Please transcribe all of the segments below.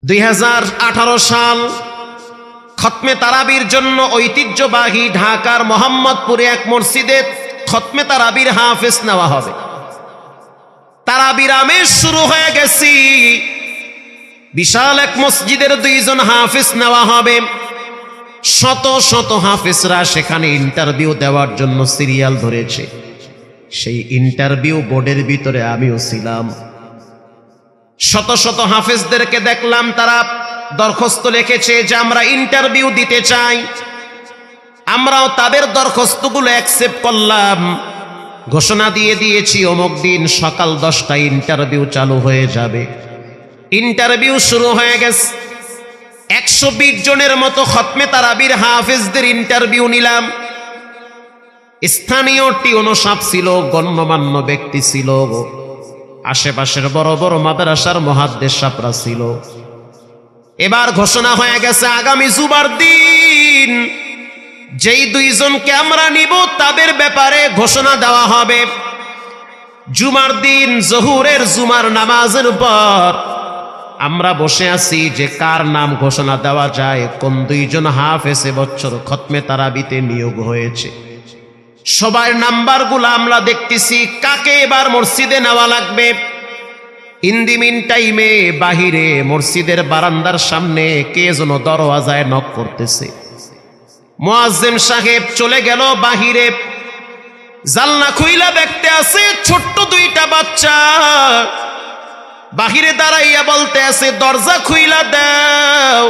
2018 সাল খতমে তারাবির জন্য ঐতিহ্যবাহী ঢাকার মোহাম্মদপুরে এক মসজিদে খতমে তারাবির হাফেজ নেওয়া হবে। তারাবির আমেজ শুরু হয়ে গেছি। বিশাল এক মসজিদের 2 জন হাফেজ নেওয়া হবে। শত শত হাফেজরা সেখানে ইন্টারভিউ দেওয়ার জন্য সিরিয়াল ধরেছে। সেই ইন্টারভিউ বোর্ডের ভিতরে আমিও ছিলাম। শত শত হাফেজদেরকে দেখলাম তারা দরখাস্ত লিখেছে যে আমরা ইন্টারভিউ দিতে চাই। আমরাও তাদের দরখাস্তগুলো অ্যাকসেপ্ট করলাম। ঘোষণা দিয়ে দিয়েছি অমুক দিন সকাল 10টায় ইন্টারভিউ চালু হয়ে যাবে। ইন্টারভিউ শুরু হয়ে গেছে। 120 জনের মতো খতমে তারাবির হাফেজদের ইন্টারভিউ নিলাম। স্থানীয় টিউনো সাহেব ছিল, গণ্যমান্য ব্যক্তি ছিল, আশেপাশের বড় বড় মাদ্রাসার মুহাদ্দিস সাহেবরা ছিল। এবার ঘোষণা হয়ে গেছে আগামী জুমার দিন যেই 2 জনকে আমরা নিব তাদের ব্যাপারে ঘোষণা দেওয়া হবে। জুমার দিন জোহরের জুমার নামাজের পর আমরা বসে আছি যে কার নাম ঘোষণা দেওয়া যায়, কোন 2 জন হাফেজ এবছর খতমে তারাবিতে নিয়োগ হয়েছে। সবার নাম্বারগুলো আমরা দেখতেছি, কাকে এবার মসজিদে নেওয়া লাগবে। ইন দি মিন টাইমে বাহিরে মসজিদের বারান্দার সামনে কে যেন দরওয়াজায় নক করতেছে। মুয়াজ্জিন সাহেব চলে গেল বাহিরে। জানলা খুইলা দেখতে আছে ছোট্ট 2টা বাচ্চা বাহিরে দাঁড়াইয়া বলতে আছে দরজা খুইলা দাও,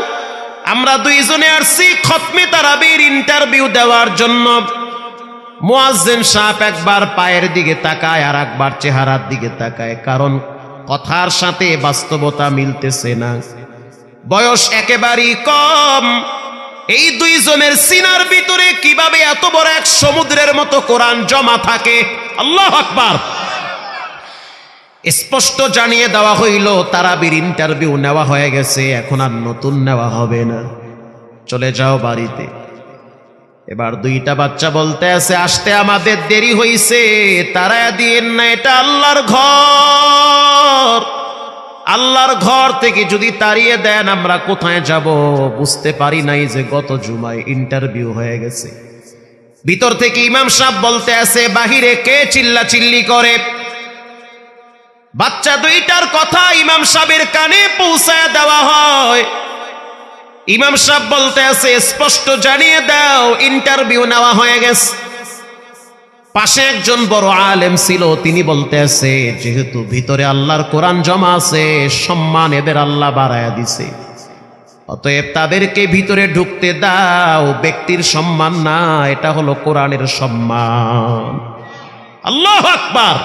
আমরা 2 জনে আসছি খতমে তারাবির ইন্টারভিউ দেওয়ার জন্য। মুয়াজ্জিন সাহেব একবার পায়ের দিকে তাকায় আর একবার চেহারার দিকে তাকায়, কারণ কথার সাথে বাস্তবতা মিলতেছে না। বয়স একেবারেই কম। এই 2 জনের সিনার ভিতরে কিভাবে এত বড় এক সমুদ্রের মতো কোরআন জমা থাকে! আল্লাহু আকবার। স্পষ্ট জানিয়ে দেওয়া হইল তারাবির ইন্টারভিউ নেওয়া হয়ে গেছে, এখন আর নতুন নেওয়া হবে না, চলে যাও বাড়িতে। এবার 2টা বাচ্চা বলতে আছে আসতে আমাদের দেরি হইছে, তারা দিয়েন না, এটা আল্লাহর ঘর। আল্লাহর ঘর থেকে যদি তাড়িয়ে দেন আমরা কোথায় যাব? বুঝতে পারি নাই যে গত জুমায় ইন্টারভিউ হয়ে গেছে। ভিতর থেকে ইমাম সাহেব বলতে আছে বাহিরে কে চিল্লাচিল্লি করে। বাচ্চা 2টার কথা ইমাম সাহেবের কানে পৌঁছায় দেওয়া হয়। ইমাম সাহেব বলতে আছে স্পষ্ট জানিয়ে দাও ইন্টারভিউ নেওয়া হয়ে গেছে। পাশে একজন বড় আলেম ছিল, তিনি বলতে আছে যেহেতু ভিতরে আল্লাহর কোরআন জমা আছে, সম্মান এদের আল্লাহ বাড়ায়া দিছে, অতএব তাদেরকে ভিতরে ঢুকতে দাও। ব্যক্তির সম্মান না, এটা হলো কোরআনের সম্মান। আল্লাহু আকবার।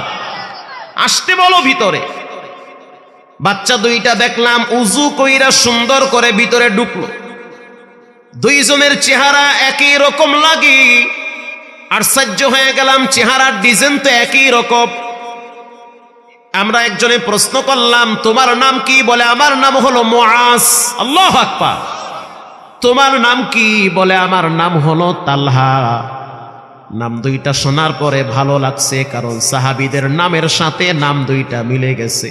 আসতে বলো ভিতরে। বাচ্চা 2টা দেখলাম উজু কইরা সুন্দর করে ভিতরে ঢুকলো। 2 জনের চেহারা একই রকম লাগে। আশ্চর্য হয়ে গেলাম, চেহারার ডিজাইন তো একই রকম। আমরা একজনে প্রশ্ন করলাম তোমার নাম কি? বলে আমার নাম হলো মুআজ। আল্লাহু আকবার। তোমার নাম কি? বলে আমার নাম হলো তালহা। নাম 2টা শোনার পরে ভালো লাগছে, কারণ সাহাবীদের নামের সাথে নাম 2টা মিলে গেছে।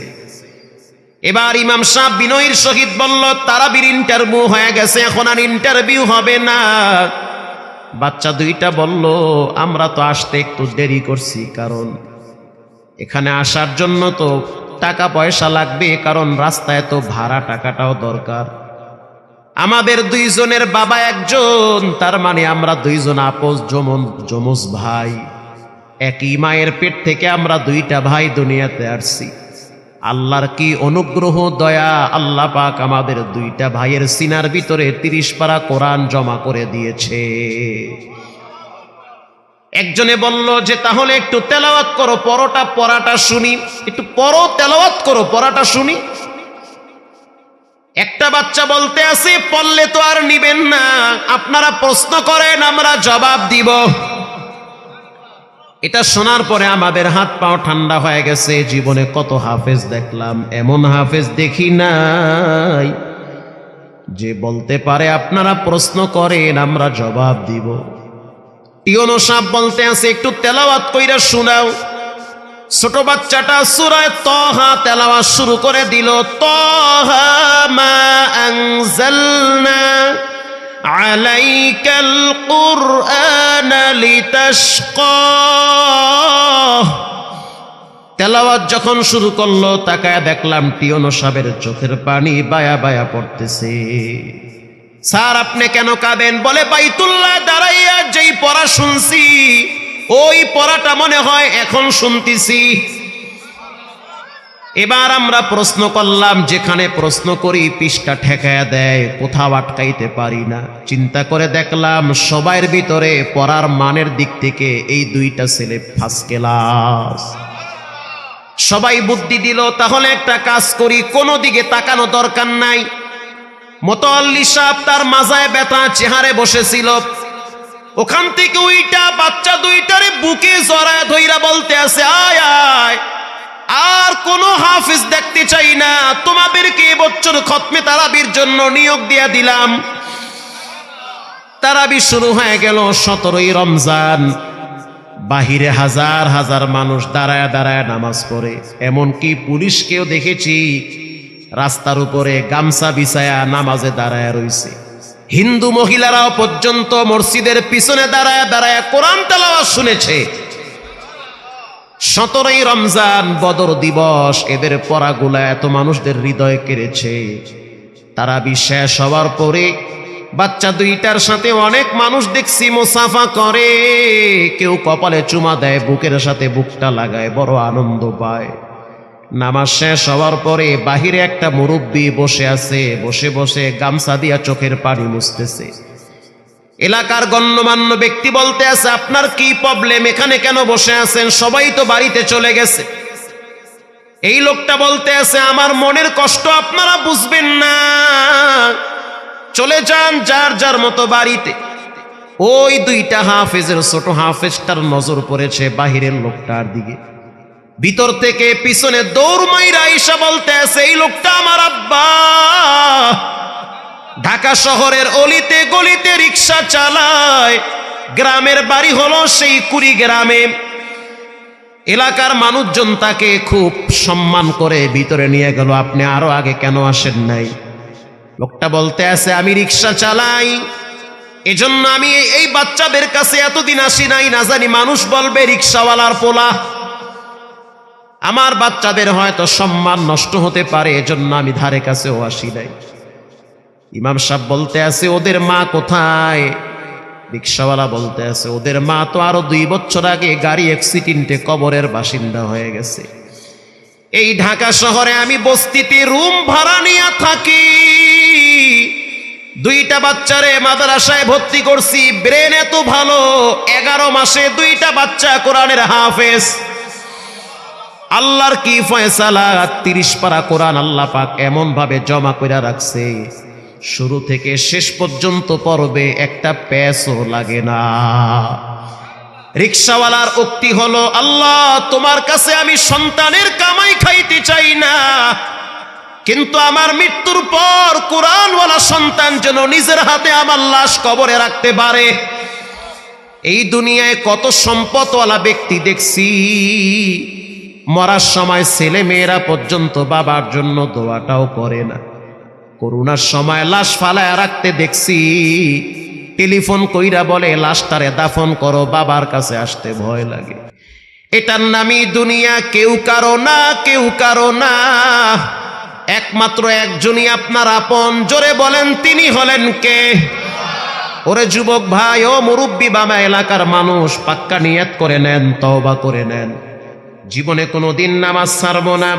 এবার ইমাম সাহেব বিনয়ের সহিত বলল তারাবির ইন্টারভিউ হয়ে গেছে, এখন আর ইন্টারভিউ হবে না। বাচ্চা 2টা বলল আমরা তো আসতে একটু দেরি করছি, কারণ এখানে আসার জন্য তো টাকা পয়সা লাগবে, কারণ রাস্তায় তো ভাড়া টাকাটাও দরকার। আমাদের 2 জনের বাবা একজন, তার মানে আমরা 2 জন আপস যমজ ভাই। একই মায়ের পেট থেকে আমরা 2টা ভাই দুনিয়াতে আসছি। আল্লাহর কি অনুগ্রহ দয়া, আল্লাহ পাক আমাদের 2টা ভাইয়ের সিনার ভিতরে 30 পারা কোরআন জমা করে দিয়েছে। একজনে বলল যে তাহলে একটু তেলাওয়াত করো, পড়াটা শুনি, একটু পড়ো, তেলাওয়াত করো, পড়াটা শুনি। একটা বাচ্চা বলতে আছে পড়লে তো আর নিবেন না, আপনারা প্রশ্ন করেন আমরা জবাব দিব। এটা শোনার পরে আমাদের হাত পাও ঠান্ডা হয়ে গেছে। জীবনে কত হাফেজ দেখলাম, এমন হাফেজ দেখি নাই যে বলতে পারে আপনারা প্রশ্ন করেন আমরা জবাব দিব। টিউনো সাহেব বলতে আছে একটু তেলাওয়াত কইরা শোনাও। ছোট বাচ্চাটা সূরা তাহা তেলাওয়াত শুরু করে দিল। তাহা মা আলাইকাল কুরআন লিতাশকা। তেলাওয়াত যখন শুরু করলো তাকায় দেখলাম টিয়নো সাহেবের চোখের পানি বায়া বায়া পড়তেছে। স্যার আপনি কেন কাঁদেন? বলে বাইতুল্লাহ দাঁড়াইয়া যেই পড়া শুনছি ওই পড়াটা মনে হয় এখন শুনতেছি। এবার আমরা প্রশ্ন করলাম, যেখানে প্রশ্ন করি পৃষ্ঠা ঠেকায়া দেয়, কোথাও আটকাইতে পারি না। চিন্তা করে দেখলাম সবার ভিতরে পড়ার মানের দিক থেকে এই দুইটা ছেলে ফার্স্ট ক্লাস। সবাই বুদ্ধি দিল, তাহলে একটা কাজ করি, কোনো দিকে তাকানো দরকার নাই। মোতাল্লি সাহেব তার মাজায় ব্যথা, চেহারে বসেছিল, ওখান থেকে ওইটা বাচ্চা দুইটারে বুকে জড়ায় ধইরা বলতে আছে, আয় আয়, আর কোন হাফিজ দেখতে চাই না, তোমাদেরকে এবছর খতমে তারাবির জন্য নিয়োগ দিয়া দিলাম। তারাবি শুরু হয়ে গেল 17ই রমজান। বাহিরে হাজার হাজার মানুষ দাঁড়ায় দাঁড়ায় নামাজ পড়ে, এমনকি পুলিশকেও দেখেছি রাস্তার উপরে গামছা বিছায়া নামাজে দাঁড়ায় রইছে। হিন্দু মহিলারাও পর্যন্ত মসজিদের পিছনে দাঁড়ায় দাঁড়ায় কোরআন তেলাওয়াত শুনেছে। 17ই রমজান বদর দিবস, এদের পড়াগুলা এত মানুষদের হৃদয় কেড়েছে। তারাবি শেষ হওয়ার পরে বাচ্চা দুইটার সাথে অনেক মানুষ দেখছি মুসাফা করে, কেউ কপালে চুমা দেয়, বুকের সাথে বুকটা লাগায়, বড় আনন্দ পায়। নামাজ শেষ হওয়ার পরে বাহিরে একটা মুরব্বী বসে আছে, বসে বসে গামছা দিয়া চোখের পানি মুছতেছে। এলাকার গণ্যমান্য ব্যক্তি বলতে আছে, আপনার কি প্রবলেম, এখানে কেন বসে আছেন? সবাই তো বাড়িতে চলে গেছে। এই লোকটা বলতে আছে, আমার মনের কষ্ট আপনারা বুঝবেন না, চলে যান যার যার মতো বাড়িতে। ওই দুইটা হাফেজের ছোট হাফেজটার নজর পড়েছে বাহিরের লোকটার দিকে। ভিতর থেকে পিছনে দৌড় মাইরা আইসা বলতে আছে, এই লোকটা আমার আব্বা, ঢাকা শহরের অলিতে গলিতে রিক্সা চালায়, গ্রামের বাড়ি হলো সেই কুড়িগ্রামে। এলাকার মানুষজন তাকে খুব সম্মান করে ভিতরে নিয়ে গেল। আপনি আরো আগে কেন আসেন নাই? লোকটা বলতে আছে, আমি রিক্সা চালাই, এজন্য আমি এই বাচ্চাদের কাছে এতদিন আসি নাই, না জানি মানুষ বলবে রিক্সাওয়ালার পোলা, আমার বাচ্চাদের হয়তো সম্মান নষ্ট হতে পারে, এজন্য আমি ধারে কাছেও আসি নাই। ইমাম সাহেব বলতে আছে, ওদের মা কোথায়? রিক্সাওয়ালা বলতে আছে, ওদের মা তো আরো 2 বছর আগে গাড়ি অ্যাক্সিডেন্টে কবরের বাসিন্দা হয়ে গেছে। এই ঢাকা শহরে আমি বস্তিতে রুম ভাড়া নিয়ে থাকি, 2টা বাচ্চারে মাদ্রাসায় ভর্তি করছি, ব্রেন এত ভালো, 11 মাসে 2টা বাচ্চা কোরআনের হাফেজ। আল্লাহর কি ফয়সালা, 30 পারা কোরআন আল্লাহ পাক এমন ভাবে জমা করে রাখছে, শুরু থেকে শেষ পর্যন্ত পড়বে, একটা প্যাসও লাগে না। রিক্সাওয়ালার উক্তি হলো, আল্লাহ তোমার কাছে আমি সন্তানের কামাই খাইতে চাই না, কিন্তু আমার মৃত্যুর পর কোরআনওয়ালা সন্তান যেন নিজের হাতে আমার লাশ কবরে রাখতে পারে। এই দুনিয়ায় কত সম্পদওয়ালা ব্যক্তি দেখছি, মরার সময় ছেলে মেয়েরা পর্যন্ত বাবার জন্য দোয়াটাও করে না। করোনার সময় লাশ ফালায় রাখতে দেখছি, টেলিফোন কইরা বলে লাশটারে দাফন করো, বাবার কাছে আসতে ভয় লাগে। এটার নামই দুনিয়া, কেউ কারো না, কেউ কারো না, একমাত্র একজনই আপনার আপন। জোরে বলেন, তিনি হলেন কে? ওরে যুবক ভাই, ও মুরব্বী বাবা, এলাকার মানুষ, পাক্কা নিয়ত করে নেন, তওবা করে নেন, জীবনে কোনোদিন নামাজ ছাড়বো না,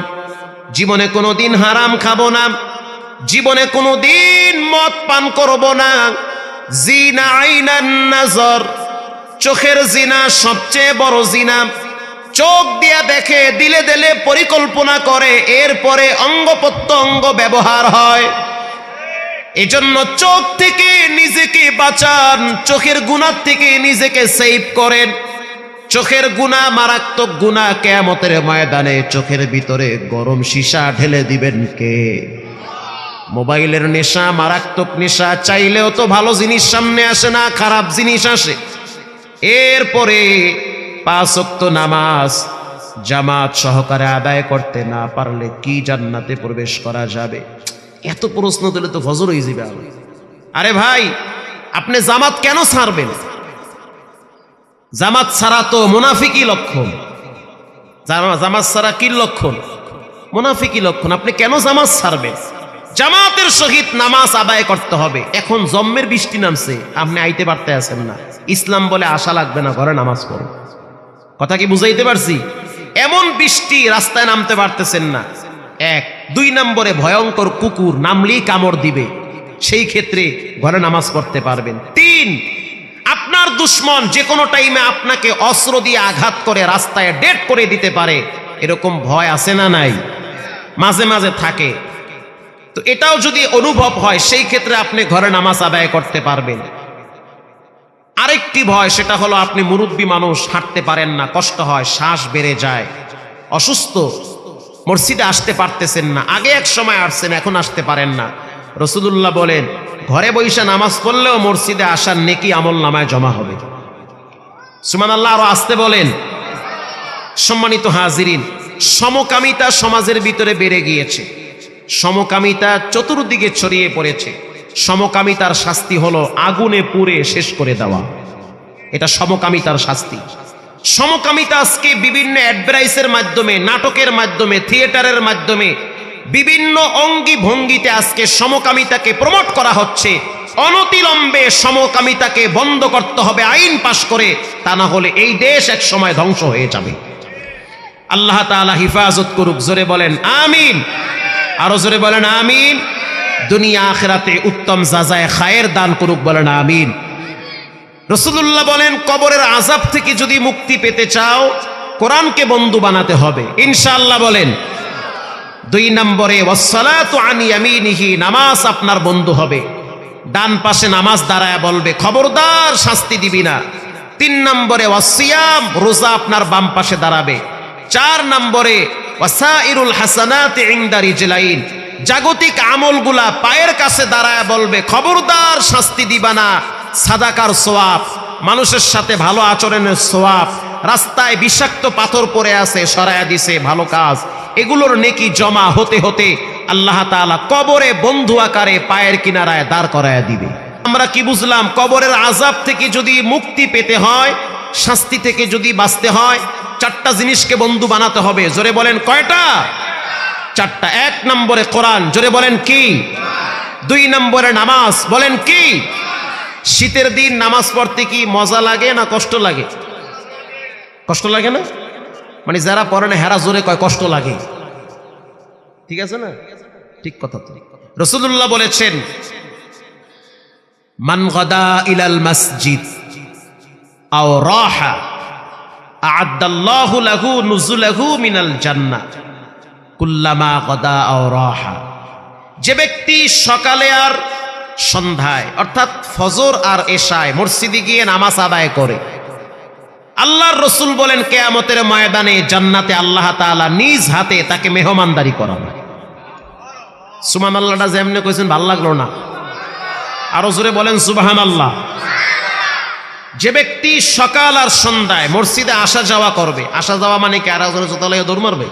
জীবনে কোনোদিন হারাম খাবো না, জীবনে কোনোদিন মদ পান করব না। জিনা আইনান নাজর, চোখের জিনা সবচেয়ে বড় জিনা। চোখ দিয়া দেখে, দিলে দিলে পরিকল্পনা করে, এরপরে অঙ্গ প্রত্যঙ্গ ব্যবহার হয়। এজন্য চোখ থেকে নিজেকে বাঁচান, চোখের গুনাহ থেকে নিজেকে সেভ করেন। চোখের গুনাহ মারাত্মক গুনাহ, কিয়ামতের ময়দানে চোখের ভিতরে গরম সীসা ঢেলে দিবেন কে? মোবাইলের নেশা মারাত্মক নেশা, চাইলেও তো ভালো জিনিস সামনে আসে না, খারাপ জিনিস আসে। এরপরে 5 ওয়াক্ত নামাজ জামাত সহকারে আদায় করতে না পারলে কি জান্নাতে প্রবেশ করা যাবে? এত প্রশ্ন দিলে তো ফজর হয়ে যাবে। আরে ভাই, আপনি জামাত কেন ছাড়বেন? জামাত ছাড়া তো মুনাফিকি লক্ষণ। জামাত ছাড়া কি লক্ষণ? মুনাফিকি লক্ষণ। আপনি কেন জামাত ছাড়বেন? জামাতের সহিত নামাজ আদায় করতে হবে। এখন জম্মের বৃষ্টি নামছে, আপনি আইতে পারতে আছেন না, ইসলাম বলে আশা লাগবে না, ঘরে নামাজ পড়ো। কথা কি বুঝাইতে পারছি? এমন বৃষ্টি, রাস্তায় নামতে পারতেছেন না। এক। 2 নম্বরে ভয়ঙ্কর কুকুর, নামলেই কামড় দিবে, সেই ক্ষেত্রে ঘরে নামাজ পড়তে পারবেন। 3, আপনার দুশ্মন যে কোনো টাইমে আপনাকে অস্ত্র দিয়ে আঘাত করে রাস্তায় ডেড করে দিতে পারে, এরকম ভয় আছে না নাই? মাঝে মাঝে থাকে। তো এটাও যদি অনুভব হয়, সেই ক্ষেত্রে আপনি ঘরে নামাজ আদায় করতে পারবেন। আরেকটি ভয়, সেটা হলো আপনি মুরব্বী মানুষ, হাঁটতে পারেন না, কষ্ট হয়, শ্বাস বেড়ে যায়, অসুস্থ, মসজিদে আসতে পারতেছেন না। আগে এক সময় আসছেন, এখন আসতে পারেন না। রাসূলুল্লাহ বলেন, ঘরে বৈশা নামাজ পড়লেও মসজিদে আসার নেকি আমল নামায় জমা হবে। সুবহানাল্লাহ। আরো আসতে বলেন। সম্মানিত হাজিরিন, সমকামিতা সমাজের ভিতরে বেড়ে গিয়েছে। সমকামিতা চতুর্দিকে ছড়িয়ে পড়েছে। সমকামিতার শাস্তি হলো আগুনে পুড়ে শেষ করে দেওয়া। এটা সমকামিতার শাস্তি। সমকামিতা আজকে বিভিন্ন অ্যাডভার্টাইজের মাধ্যমে, নাটকের মাধ্যমে, থিয়েটারের মাধ্যমে, বিভিন্ন অঙ্গি ভঙ্গিতে আজকে সমকামিতাকে প্রমোট করা হচ্ছে। অনতিলম্বে সমকামিতাকে বন্ধ করতে হবে আইন পাশ করে, তা না হলে এই দেশ এক সময় ধ্বংস হয়ে যাবে। আল্লাহ তাআলা হিফাজত করুক। জোরে বলেন আমিন। আরো জোরে বলেন আমিন। দুনিয়া আখিরাতে উত্তম জাযায়ে খায়ের দান করুক, বলেন আমিন। রাসূলুল্লাহ বলেন, কবরের আযাব থেকে যদি মুক্তি পেতে চাও, কোরআনকে বন্ধু বানাতে হবে ইনশাআল্লাহ। বলেন। 2 নম্বরে ওয়াসসালাতু আন ইয়ামিনিহি, নামাজ আপনার বন্ধু হবে। ডান পাশে নামাজ দাঁড়ায় বলবে, খবরদার শাস্তি দিবি না। 3 নম্বরে ওয়াসিয়াম, রোজা আপনার বাম পাশে দাঁড়াবে। 4 নম্বরে ওয়াসাইরুল হাসানাতি ইনদা রিজলাইন, জাগতিক আমলগুলা পায়ের কাছে দাঁড়ায় বলবে, খবরদার শাস্তি দিবা না। সাদাকার সওয়াব, মানুষের সাথে ভালো আচরণের সওয়াব, রাস্তায় বিষাক্ত পাথর পড়ে আছে, সরায়া দিছে, ভালো কাজ, এগুলোর নেকি জমা হতে হতে আল্লাহ তাআলা কবরে বন্ধু আকারে পায়ের কিনারায় দাঁড় করায়া দিবে। আমরা কি বুঝলাম? কবরের আযাব থেকে যদি মুক্তি পেতে হয়, শাস্তি থেকে যদি বাঁচতে হয়, 4টা জিনিসকে বন্ধু বানাতে হবে। জোরে বলেন কয়টা? 4টা। 1 নম্বরে কোরআন, জোরে বলেন কি? 2 নম্বরে নামাজ, বলেন কি? শীতের দিন নামাজ পড়তে কি মজা লাগে না কষ্ট লাগে? কষ্ট লাগে না? মানে যারা পড়ে না হেরা জোরে কয় কষ্ট লাগে। ঠিক আছে না? ঠিক কথা তো। রাসূলুল্লাহ বলেছেন, মান গাদা ইলাল মসজিদ আও রাহা আ'আদাল্লাহু লাহু নুজুলাহু মিনাল জান্নাহ কুল্লামা গাদা আও রাহা। যে ব্যক্তি সকালে আর সন্ধ্যায়, অর্থাৎ ফজর আর এশায় মসজিদে গিয়ে নামাজ আদায় করে, আল্লাহর রাসূল বলেন, কিয়ামতের ময়দানে জান্নাতে আল্লাহ তাআলা নিজ হাতে তাকে মেহমানদারি করাবে। সুবহানাল্লাহটা যেমনে কইছেন ভাল লাগলো না? আরো জোরে বলেন সুবহানাল্লাহ। যে ব্যক্তি সকাল আর সন্ধ্যায় মসজিদে আসা যাওয়া করবে, আসা যাওয়া মানে কি আর জোরে জোতালায় দৌড় মারবে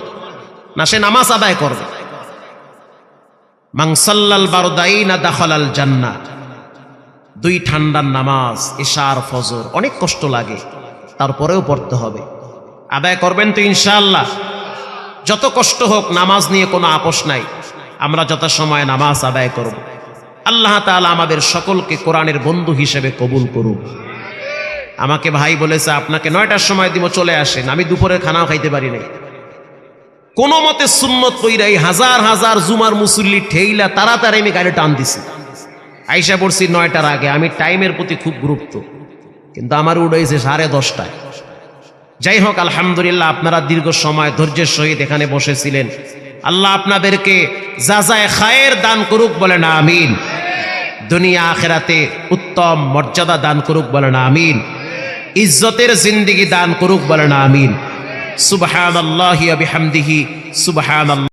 না, সে নামাজ আদায় করবে। মান সাল্লাল বারদাইনা দাখালাল জান্নাহ, 2 ঠান্ডার নামাজ এশা আর ফজর, অনেক কষ্ট লাগে, তারপরেও পড়তে হবে। আদায় করবেন তো ইনশাআল্লাহ? যত কষ্ট হোক, নামাজ নিয়ে কোনো আপোষ নাই। আমরা যথাসময়ে নামাজ আদায় করব। আল্লাহ তাআলা আমাদের সকলকে কোরআনের বন্ধু হিসেবে কবুল করুক। আমাকে ভাই বলেছে, আপনাকে 9টার সময় দিব, চলে আসেন। আমি দুপুরের খানাও খাইতে পারি নাই, কোনো মতে সুন্নত কইরাই হাজার হাজার জুমার মুসল্লি ঠেইলা তাড়াতাড়ি আমি গাড়ি টান দিছি, আইসা পড়ছি 9টার আগে। আমি টাইমের প্রতি খুব গুরুত্ব, কিন্তু আমার উড়াইছে 10:30টায়। যাই হোক, আলহামদুলিল্লাহ, আপনারা দীর্ঘ সময় ধৈর্যের সহিত এখানে বসেছিলেন। আল্লাহ আপনাদেরকে জাযায়ে খায়ের দান করুক, বলেন আমিন। দুনিয়া আখিরাতে উত্তম মর্যাদা দান করুক, বলেন আমিন। ইজ্জতের জিন্দেগি দান করুক, বলেন আমিন। সুবহানাল্লাহি ওয়া বিহামদিহি, সুবহানাল্লাহ।